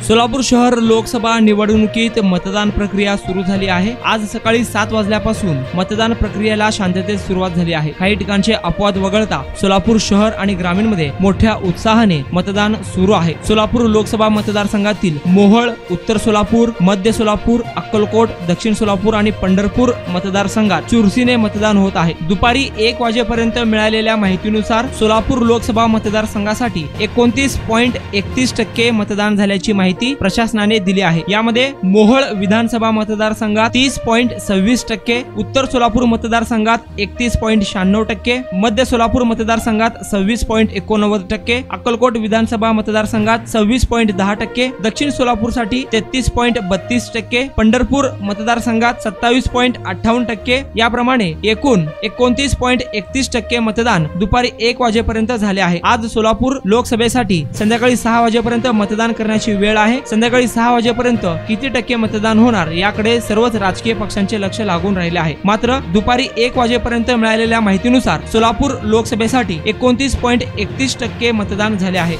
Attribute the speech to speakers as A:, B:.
A: सोलापूर शहर लोकसभा निवडणुकीत मतदान प्रक्रिया सुरू झाली आहे। आज सकाळी 7 वाजल्यापासून मतदान प्रक्रियेला शांततेत सुरुवात झाली आहे। काही ठिकाणचे अपवाद वगळता सोलापूर शहर आणि ग्रामीण मध्ये मोठ्या उत्साहाने मतदान सुरू आहे। सोलापूर लोकसभा मतदारसंघातील मोहोळ, उत्तर सोलापूर, मध्य सोलापूर, अक्कलकोट, दक्षिण सोलापूर आणि पंढरपूर मतदारसंघात चुरशीने मतदान होत आहे। दुपारी 1 वाजेपर्यंत मिळालेल्या माहितीनुसार सोलापूर लोकसभा मतदारसंघासाठी 29.31% मतदान झाल्याची माहिती प्रशासनाने दिली आहे। यामध्ये मोहोळ विधानसभा मतदारसंघात 30.26%, उत्तर सोलापूर मतदारसंघात 31.96%, मध्य सोलापूर मतदारसंघात 26.89%, अक्कलकोट विधानसभा मतदारसंघात 26.10%, दक्षिण सोलापूरसाठी 33.32%, पंढरपूर मतदारसंघात 27.58%, याप्रमाणे एकूण 29.31% मतदान दुपारी 1 वाजेपर्यंत झाले आहे। आज सोलापूर लोकसभेसाठी संध्याकाळी 6 वाजेपर्यंत मतदान करण्याची वेळ आहे। संध्याकाळी 6 वाजेपर्यंत किती टक्के मतदान होणार याकडे सर्वच राजकीय पक्षांचे लक्ष लागून राहिले आहे। मात्र दुपारी 1 वाजेपर्यंत मिळालेल्या माहितीनुसार सोलापूर लोकसभेसाठी 29.31% मतदान झाले आहे।